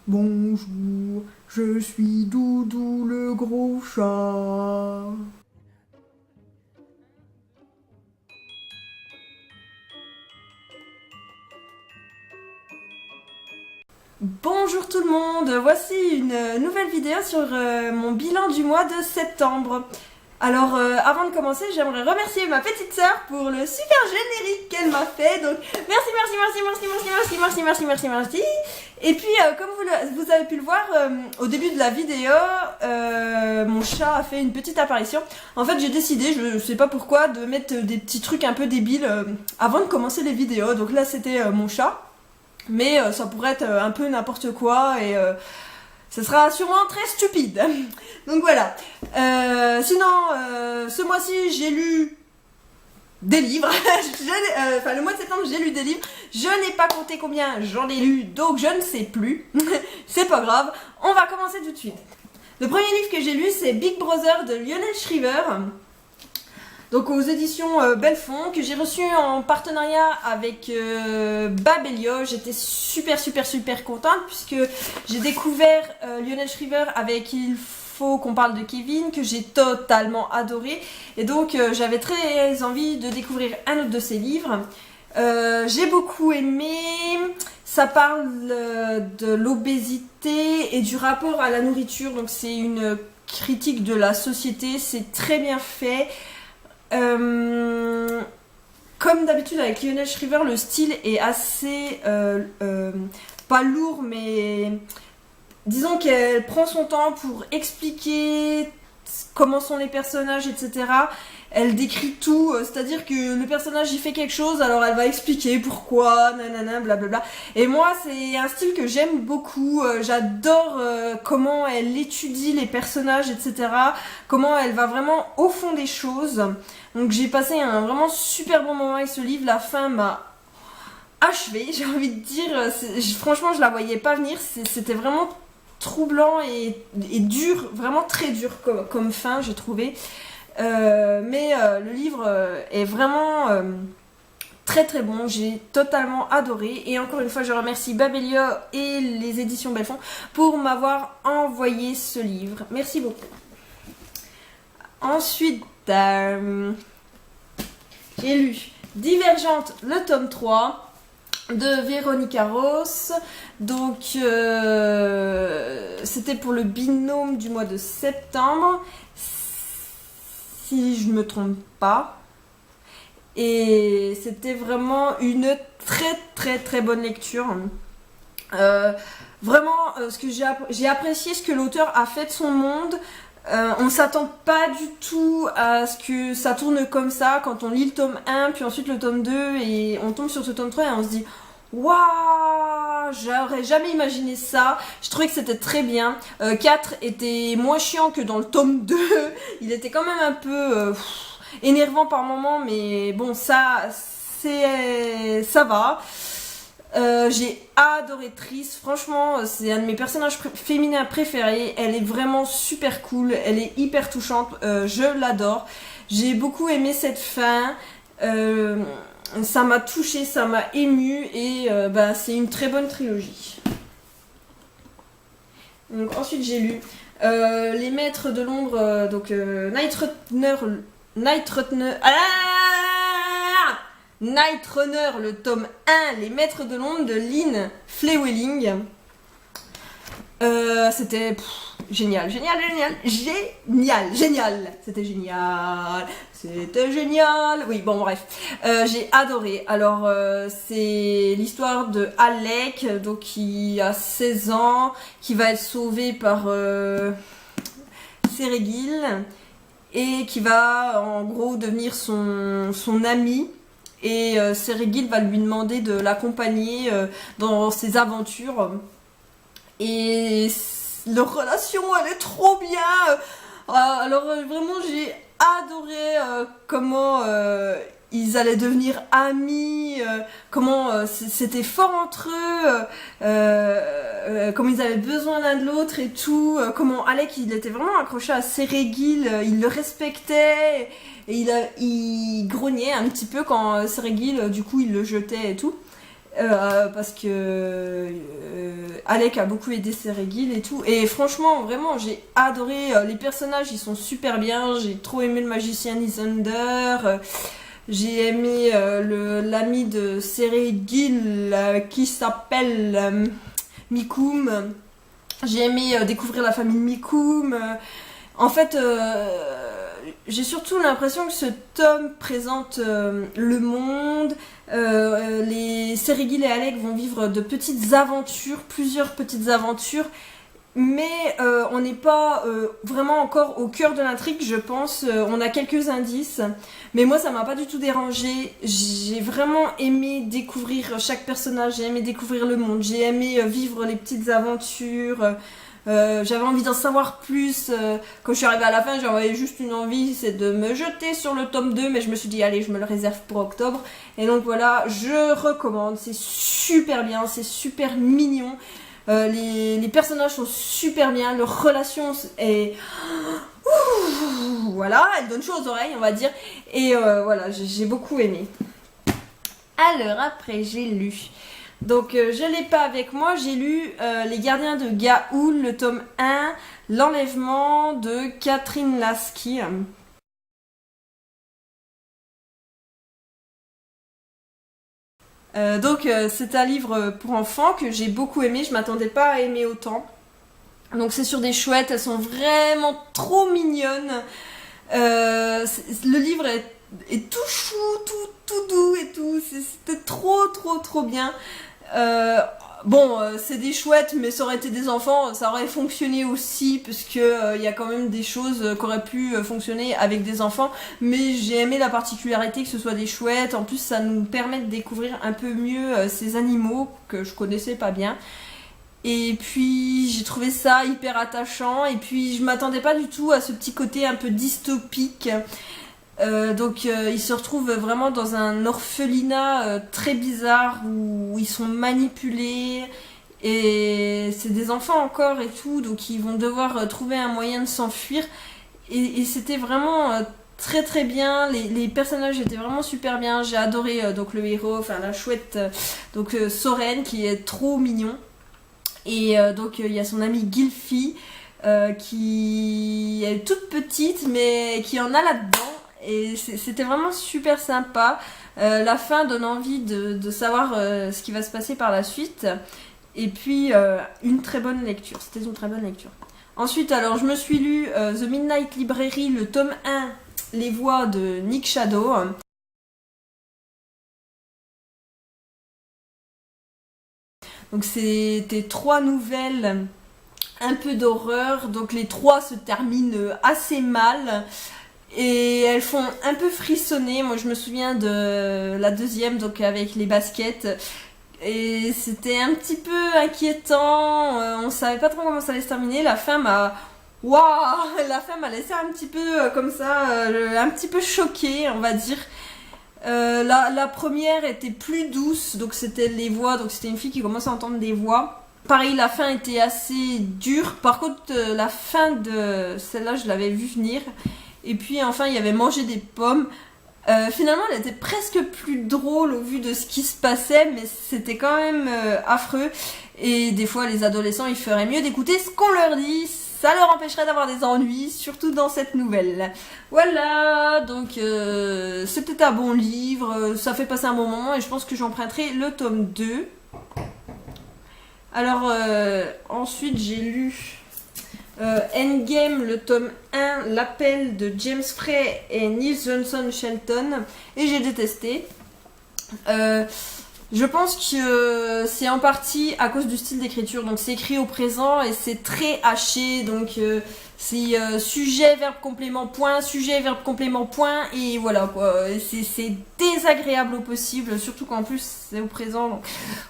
Bonjour, je suis Doudou le gros chat. Bonjour tout le monde, voici une nouvelle vidéo sur mon bilan du mois de septembre. Alors avant de commencer, j'aimerais remercier ma petite sœur pour le super générique qu'elle m'a fait. Donc merci. Et puis comme vous avez pu le voir au début de la vidéo, mon chat a fait une petite apparition. En fait j'ai décidé, je sais pas pourquoi, de mettre des petits trucs un peu débiles avant de commencer les vidéos. Donc là c'était mon chat. Mais ça pourrait être un peu n'importe quoi et ce sera sûrement très stupide. Donc voilà. Sinon, ce mois-ci, j'ai lu des livres. Enfin, le mois de septembre, j'ai lu des livres. Je n'ai pas compté combien j'en ai lu, donc je ne sais plus. C'est pas grave. On va commencer tout de suite. Le premier livre que j'ai lu, c'est Big Brother de Lionel Shriver. Donc aux éditions Belfond, que j'ai reçu en partenariat avec Babelio. J'étais super contente puisque j'ai découvert Lionel Shriver avec Il faut qu'on parle de Kevin, que j'ai totalement adoré. Et donc j'avais très envie de découvrir un autre de ses livres. J'ai beaucoup aimé. Ça parle de l'obésité et du rapport à la nourriture. Donc c'est une critique de la société. C'est très bien fait. Comme d'habitude avec Lionel Shriver, le style est assez pas lourd, mais disons qu'elle prend son temps pour expliquer comment sont les personnages, etc. Elle décrit tout, c'est-à-dire que le personnage il fait quelque chose, alors elle va expliquer pourquoi, nanana, blablabla. Et moi, c'est un style que j'aime beaucoup. J'adore comment elle étudie les personnages, etc. Comment elle va vraiment au fond des choses. Donc j'ai passé un vraiment super bon moment avec ce livre. La fin m'a achevé, j'ai envie de dire. Franchement, je la voyais pas venir. C'était vraiment troublant et dur, vraiment très dur comme fin, j'ai trouvé. Mais le livre est vraiment très bon, j'ai totalement adoré. Et encore une fois, je remercie Babelio et les éditions Belfond pour m'avoir envoyé ce livre. Merci beaucoup. Ensuite, j'ai lu Divergente, le tome 3 de Véronica Ross. Donc c'était pour le binôme du mois de septembre, si je ne me trompe pas. Et c'était vraiment une très bonne lecture. Vraiment, ce que j'ai apprécié ce que l'auteur a fait de son monde. On s'attend pas du tout à ce que ça tourne comme ça quand on lit le tome 1, puis ensuite le tome 2, et on tombe sur ce tome 3 et on se dit waouh, j'aurais jamais imaginé ça. Je trouvais que c'était très bien. 4 était moins chiant que dans le tome 2. Il était quand même un peu énervant par moments, mais bon, ça va. J'ai adoré Triss, franchement c'est un de mes personnages féminins préférés. Elle est vraiment super cool, elle est hyper touchante, je l'adore. J'ai beaucoup aimé cette fin, ça m'a touchée, ça m'a émue et c'est une très bonne trilogie. Donc, ensuite j'ai lu Les Maîtres de l'Ombre, donc Night Runner, le tome 1, Les Maîtres de l'Ombre de Lynn Flewelling. C'était génial. C'était génial. Oui, bon, bref. J'ai adoré. Alors, c'est l'histoire de Alec, donc qui a 16 ans, qui va être sauvé par Serégil et qui va en gros devenir son ami. Et Serégil va lui demander de l'accompagner dans ses aventures. Et leur relation, elle est trop bien. Alors vraiment, j'ai adoré comment ils allaient devenir amis, comment c'était fort entre eux, comment ils avaient besoin l'un de l'autre et tout, comment Alec il était vraiment accroché à Serégil, il le respectait et il grognait un petit peu quand Serégil du coup il le jetait et tout. parce que Alec a beaucoup aidé Seregil et tout. Et franchement, vraiment, j'ai adoré. Les personnages, ils sont super bien. J'ai trop aimé le magicien Lysander. J'ai aimé l'ami de Seregil qui s'appelle Mikoum. J'ai aimé découvrir la famille Mikoum. En fait, j'ai surtout l'impression que ce tome présente le monde. Les Seregil et Alec vont vivre de petites aventures, plusieurs petites aventures. Mais on n'est pas vraiment encore au cœur de l'intrigue, je pense. On a quelques indices. Mais moi, ça m'a pas du tout dérangé. J'ai vraiment aimé découvrir chaque personnage. J'ai aimé découvrir le monde. J'ai aimé vivre les petites aventures. J'avais envie d'en savoir plus. Quand je suis arrivée à la fin, j'avais juste une envie, c'est de me jeter sur le tome 2. Mais je me suis dit, allez, je me le réserve pour octobre. Et donc voilà, je recommande. C'est super bien, c'est super mignon. Les personnages sont super bien, leur relation est... Ouh, voilà, elle donne chaud aux oreilles, on va dire. Et voilà, j'ai beaucoup aimé. Alors après, j'ai lu. Donc je l'ai pas avec moi, j'ai lu Les Gardiens de Ga'Hoole, le tome 1, L'enlèvement de Catherine Lasky. C'est un livre pour enfants que j'ai beaucoup aimé, je m'attendais pas à aimer autant. Donc c'est sur des chouettes, elles sont vraiment trop mignonnes. Le livre est tout chou, tout doux et tout, c'était trop bien. C'est des chouettes, mais ça aurait été des enfants, ça aurait fonctionné aussi, parce que y a quand même des choses qui auraient pu fonctionner avec des enfants. Mais j'ai aimé la particularité que ce soit des chouettes. En plus, ça nous permet de découvrir un peu mieux ces animaux que je connaissais pas bien. Et puis j'ai trouvé ça hyper attachant. Et puis je m'attendais pas du tout à ce petit côté un peu dystopique. Ils se retrouvent vraiment dans un orphelinat très bizarre où ils sont manipulés et c'est des enfants encore et tout, donc ils vont devoir trouver un moyen de s'enfuir et c'était vraiment très bien. Les personnages étaient vraiment super bien. J'ai adoré donc le héros, enfin la chouette, Soren qui est trop mignon. Et il y a son amie Gylfi qui est toute petite mais qui en a là-dedans. Et c'était vraiment super sympa. La fin donne envie de savoir ce qui va se passer par la suite. Et puis, une très bonne lecture. C'était une très bonne lecture. Ensuite, alors, je me suis lu The Midnight Library, le tome 1, Les voix de Nick Shadow. Donc, c'était 3 nouvelles, un peu d'horreur. Donc, les 3 se terminent assez mal. Et elles font un peu frissonner. Moi je me souviens de la deuxième, donc avec les baskets. Et c'était un petit peu inquiétant. On savait pas trop comment ça allait se terminer. La fin m'a... Waouh! La fin m'a laissé un petit peu comme ça, un petit peu choquée, on va dire. La première était plus douce, donc c'était les voix. Donc c'était une fille qui commençait à entendre des voix. Pareil, la fin était assez dure. Par contre, la fin de celle-là, je l'avais vu venir. Et puis enfin, il y avait mangé des pommes. Finalement, elle était presque plus drôle au vu de ce qui se passait, mais c'était quand même affreux. Et des fois, les adolescents, ils feraient mieux d'écouter ce qu'on leur dit. Ça leur empêcherait d'avoir des ennuis, surtout dans cette nouvelle. Voilà, donc c'était un bon livre. Ça fait passer un bon moment et je pense que j'emprunterai le tome 2. Alors, ensuite, j'ai lu... Endgame, le tome 1, L'appel de James Frey et Neil Johnson Shelton, et j'ai détesté. Je pense que c'est en partie à cause du style d'écriture, donc c'est écrit au présent et c'est très haché, donc c'est sujet, verbe, complément, point, sujet, verbe, complément, point, et voilà quoi, c'est désagréable au possible, surtout qu'en plus c'est au présent, donc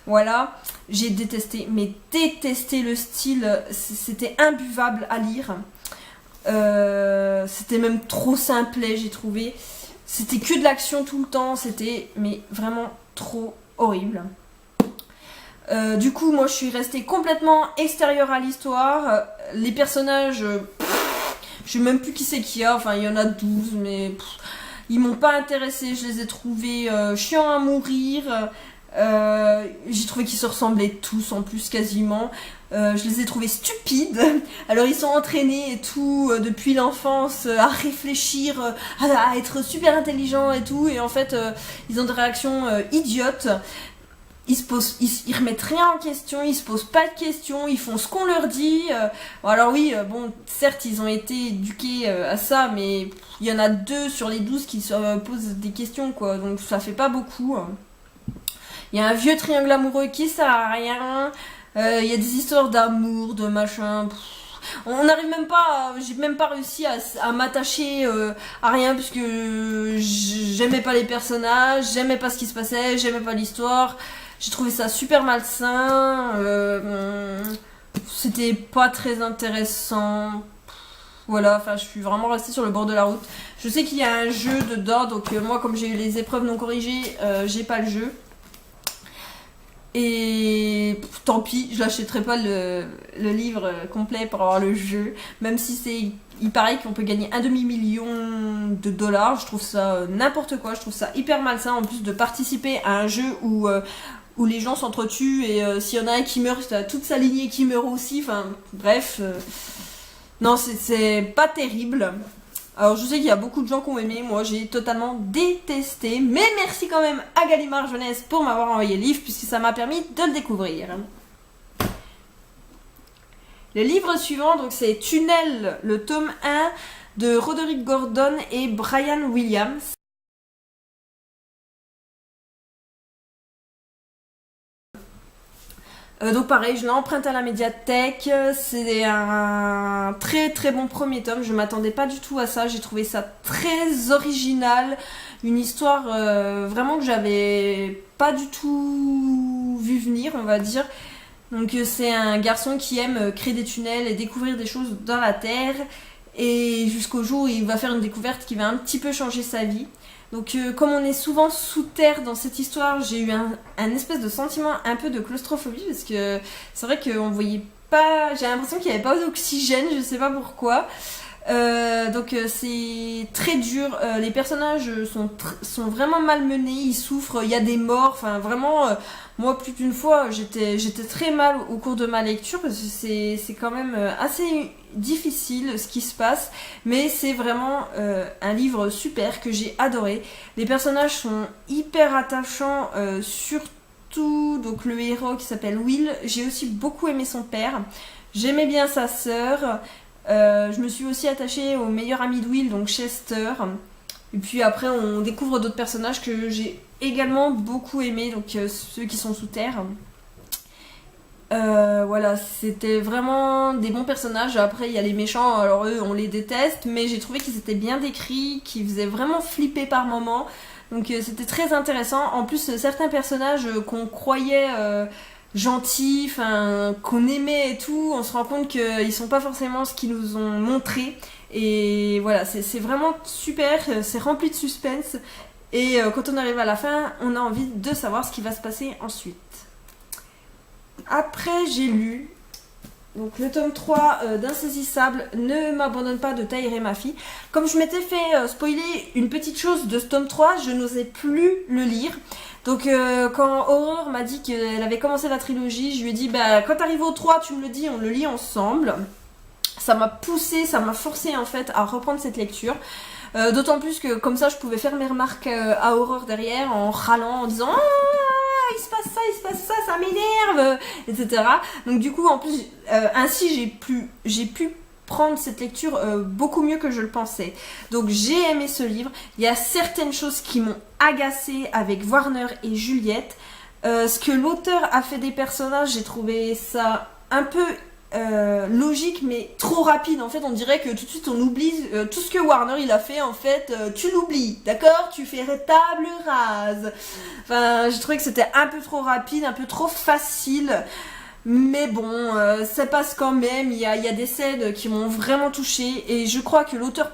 voilà. J'ai détesté, mais détesté le style, c'était imbuvable à lire. C'était même trop simplet, j'ai trouvé. C'était que de l'action tout le temps, c'était mais vraiment trop horrible. Du coup, moi je suis restée complètement extérieure à l'histoire. Les personnages, je sais même plus qui c'est qu'il y a, enfin il y en a 12, mais ils m'ont pas intéressée, je les ai trouvés chiants à mourir. J'ai trouvé qu'ils se ressemblaient tous en plus quasiment. Je les ai trouvés stupides. Alors ils sont entraînés et tout depuis l'enfance à réfléchir, à être super intelligents et tout. Et en fait, ils ont des réactions idiotes. Ils remettent rien en question, ils se posent pas de questions, ils font ce qu'on leur dit. Bon, alors oui, bon, certes, ils ont été éduqués à ça, mais il y en a 2 sur les 12 qui se posent des questions, quoi. Donc ça fait pas beaucoup. Il y a un vieux triangle amoureux qui sert à rien. Il y a des histoires d'amour, de machin. On n'arrive même pas, j'ai même pas réussi à m'attacher à rien parce que j'aimais pas les personnages, j'aimais pas ce qui se passait, j'aimais pas l'histoire. J'ai trouvé ça super malsain. C'était pas très intéressant. Voilà, enfin, je suis vraiment restée sur le bord de la route. Je sais qu'il y a un jeu dedans, donc moi, comme j'ai eu les épreuves non corrigées, j'ai pas le jeu. Et tant pis, je l'achèterai pas le livre complet pour avoir le jeu. Même si il paraît qu'on peut gagner un demi-million de dollars. Je trouve ça n'importe quoi. Je trouve ça hyper malsain en plus de participer à un jeu où les gens s'entretuent et s'il y en a un qui meurt, t'as toute sa lignée qui meurt aussi. Enfin, bref. Non, c'est pas terrible. Alors je sais qu'il y a beaucoup de gens qui ont aimé, moi j'ai totalement détesté, mais merci quand même à Gallimard Jeunesse pour m'avoir envoyé le livre puisque ça m'a permis de le découvrir. Le livre suivant, donc c'est Tunnel, le tome 1 de Roderick Gordon et Brian Williams. Donc pareil, je l'ai emprunté à la médiathèque, c'est un très très bon premier tome, je m'attendais pas du tout à ça, j'ai trouvé ça très original, une histoire vraiment que j'avais pas du tout vu venir, on va dire. Donc c'est un garçon qui aime créer des tunnels et découvrir des choses dans la terre, et jusqu'au jour où il va faire une découverte qui va un petit peu changer sa vie. Donc comme on est souvent sous terre dans cette histoire, j'ai eu un espèce de sentiment un peu de claustrophobie parce que c'est vrai qu'on voyait pas, j'ai l'impression qu'il n'y avait pas d'oxygène, je sais pas pourquoi. Donc c'est très dur, les personnages sont vraiment malmenés, ils souffrent, il y a des morts, enfin vraiment, moi plus d'une fois j'étais très mal au cours de ma lecture parce que c'est quand même assez difficile ce qui se passe, mais c'est vraiment un livre super que j'ai adoré. Les personnages sont hyper attachants, surtout donc le héros qui s'appelle Will, j'ai aussi beaucoup aimé son père, j'aimais bien sa sœur. Je me suis aussi attachée au meilleur ami de Will, donc Chester. Et puis après, on découvre d'autres personnages que j'ai également beaucoup aimés, donc ceux qui sont sous terre. Voilà, c'était vraiment des bons personnages. Après, il y a les méchants, alors eux, on les déteste, mais j'ai trouvé qu'ils étaient bien décrits, qu'ils faisaient vraiment flipper par moments. Donc c'était très intéressant. En plus, certains personnages qu'on croyait gentils, enfin qu'on aimait et tout, on se rend compte qu'ils sont pas forcément ce qu'ils nous ont montré. Et voilà, c'est vraiment super, c'est rempli de suspense. Et quand on arrive à la fin, on a envie de savoir ce qui va se passer ensuite. Après, j'ai lu donc le tome 3 d'Insaisissable, Ne m'abandonne pas de Tahiré Mafi. Comme je m'étais fait spoiler une petite chose de ce tome 3, je n'osais plus le lire. Donc quand Aurore m'a dit qu'elle avait commencé la trilogie, je lui ai dit bah, quand t'arrives au 3, tu me le dis, on le lit ensemble. Ça m'a poussé, ça m'a forcé en fait à reprendre cette lecture. D'autant plus que comme ça je pouvais faire mes remarques à Aurore derrière en râlant, en disant ah, il se passe ça m'énerve, etc. Donc du coup en plus ainsi j'ai pu prendre cette lecture beaucoup mieux que je le pensais. Donc j'ai aimé ce livre. Il y a certaines choses qui m'ont agacée avec Warner et Juliette. Ce que l'auteur a fait des personnages, j'ai trouvé ça un peu logique mais trop rapide. En fait on dirait que tout de suite on oublie tout ce que Warner il a fait, en fait tu l'oublies, d'accord, tu fais table rase. Enfin j'ai trouvé que c'était un peu trop rapide, un peu trop facile. Mais bon, ça passe quand même, il y a des scènes qui m'ont vraiment touchée et je crois que l'auteur,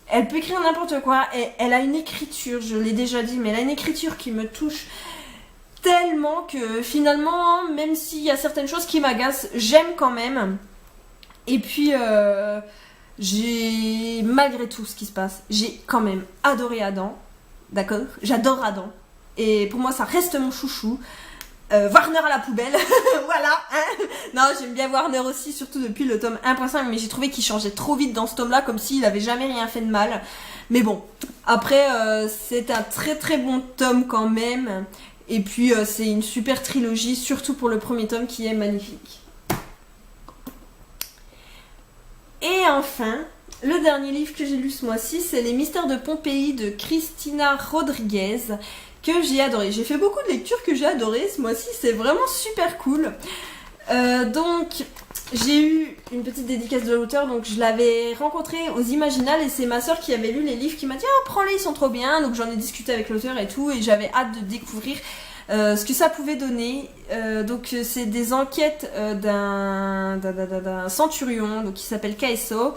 elle peut écrire n'importe quoi et elle a une écriture, je l'ai déjà dit, mais elle a une écriture qui me touche tellement que finalement, même s'il y a certaines choses qui m'agacent, j'aime quand même. Et puis, malgré tout ce qui se passe, j'ai quand même adoré Adam, d'accord ? J'adore Adam. et pour moi ça reste mon chouchou. Warner à la poubelle, voilà, hein. Non, j'aime bien Warner aussi, surtout depuis le tome 1.5, mais j'ai trouvé qu'il changeait trop vite dans ce tome-là, comme s'il avait jamais rien fait de mal. Mais bon, après, c'est un très très bon tome quand même, et puis c'est une super trilogie, surtout pour le premier tome qui est magnifique. Et enfin, le dernier livre que j'ai lu ce mois-ci, c'est Les Mystères de Pompéi de Cristina Rodriguez, que j'ai adoré. J'ai fait beaucoup de lectures que j'ai adorées ce mois-ci, c'est vraiment super cool. Donc, j'ai eu une petite dédicace de l'auteur, donc je l'avais rencontré aux Imaginales et c'est ma soeur qui avait lu les livres qui m'a dit « Ah, prends-les, ils sont trop bien !» Donc j'en ai discuté avec l'auteur et tout, et j'avais hâte de découvrir ce que ça pouvait donner. Donc c'est des enquêtes d'un centurion donc, qui s'appelle Caeso.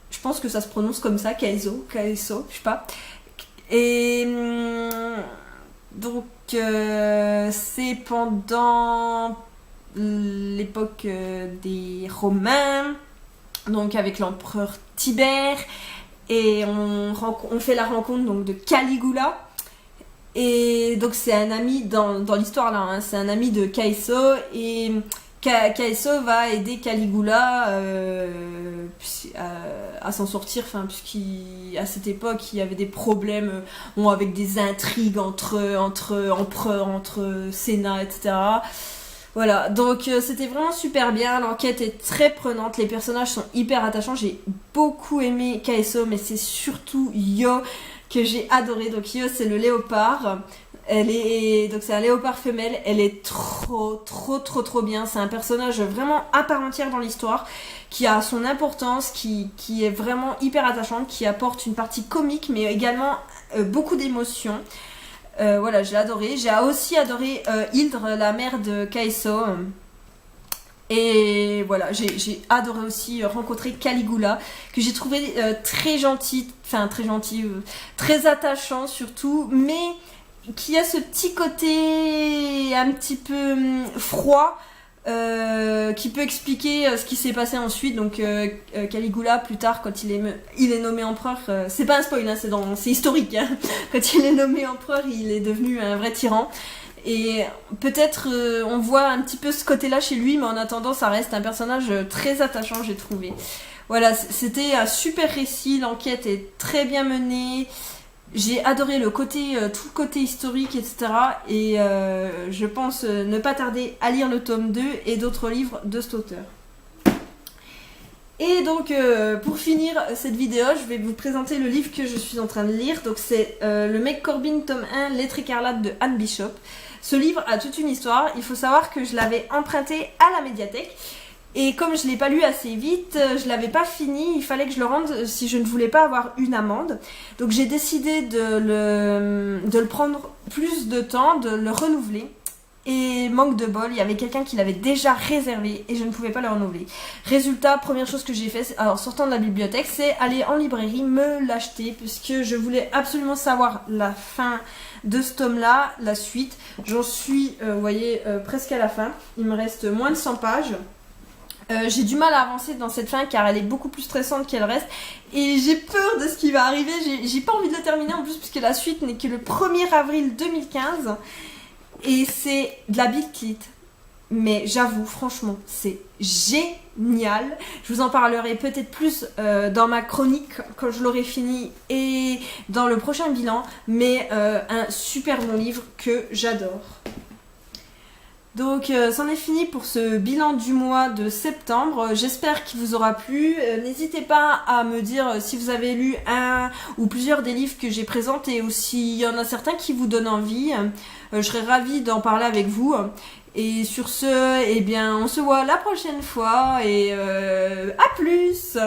Je pense que ça se prononce comme ça, Caeso, je sais pas. Et donc c'est pendant l'époque des Romains, donc avec l'empereur Tibère, et on fait la rencontre donc de Caligula. Et donc c'est un ami dans l'histoire là, hein, c'est un ami de Caeso, et Caeso va aider Caligula à s'en sortir, puisqu'à cette époque il y avait des problèmes avec des intrigues entre empereurs, entre sénat, etc. Voilà, donc c'était vraiment super bien, l'enquête est très prenante, les personnages sont hyper attachants, j'ai beaucoup aimé Caeso, mais c'est surtout Io que j'ai adoré. Donc Io, c'est le léopard. Donc c'est un léopard femelle. Elle est trop bien. C'est un personnage vraiment à part entière dans l'histoire, qui a son importance, qui est vraiment hyper attachante, qui apporte une partie comique, mais également beaucoup d'émotions. Voilà, j'ai adoré. J'ai aussi adoré Hildre, la mère de Caeso. Et voilà, j'ai adoré aussi rencontrer Caligula, que j'ai trouvé très gentil, très attachant surtout, mais qui a ce petit côté un petit peu froid, qui peut expliquer ce qui s'est passé ensuite. Donc Caligula, plus tard, quand il est nommé empereur, c'est pas un spoil, hein, c'est historique, hein. Quand il est nommé empereur, il est devenu un vrai tyran. Et peut-être on voit un petit peu ce côté-là chez lui, mais en attendant, ça reste un personnage très attachant, j'ai trouvé. Voilà, c'était un super récit, l'enquête est très bien menée. J'ai adoré tout le côté historique, etc. Et je pense ne pas tarder à lire le tome 2 et d'autres livres de cet auteur. Et donc, pour finir cette vidéo, je vais vous présenter le livre que je suis en train de lire. Donc c'est Le Meg Corbin, tome 1, Lettre écarlate de Anne Bishop. Ce livre a toute une histoire. Il faut savoir que je l'avais emprunté à la médiathèque. Et comme je ne l'ai pas lu assez vite, je ne l'avais pas fini. Il fallait que je le rende si je ne voulais pas avoir une amende. Donc j'ai décidé de le prendre plus de temps, de le renouveler. Et manque de bol, il y avait quelqu'un qui l'avait déjà réservé et je ne pouvais pas le renouveler. Résultat, première chose que j'ai fait, alors sortant de la bibliothèque, c'est aller en librairie me l'acheter, puisque je voulais absolument savoir la fin de ce tome-là, la suite. J'en suis, vous voyez, presque à la fin. Il me reste moins de 100 pages. J'ai du mal à avancer dans cette fin car elle est beaucoup plus stressante qu'elle reste et j'ai peur de ce qui va arriver. J'ai pas envie de le terminer en plus puisque la suite n'est que le 1er avril 2015. Et c'est de la Big Clit. Mais j'avoue, franchement, c'est génial. Je vous en parlerai peut-être plus dans ma chronique quand je l'aurai fini et dans le prochain bilan. Mais un super bon livre que j'adore. Donc c'en est fini pour ce bilan du mois de septembre. J'espère qu'il vous aura plu. N'hésitez pas à me dire si vous avez lu un ou plusieurs des livres que j'ai présentés ou s'il y en a certains qui vous donnent envie. Je serais ravie d'en parler avec vous. Et sur ce, eh bien, on se voit la prochaine fois et à plus!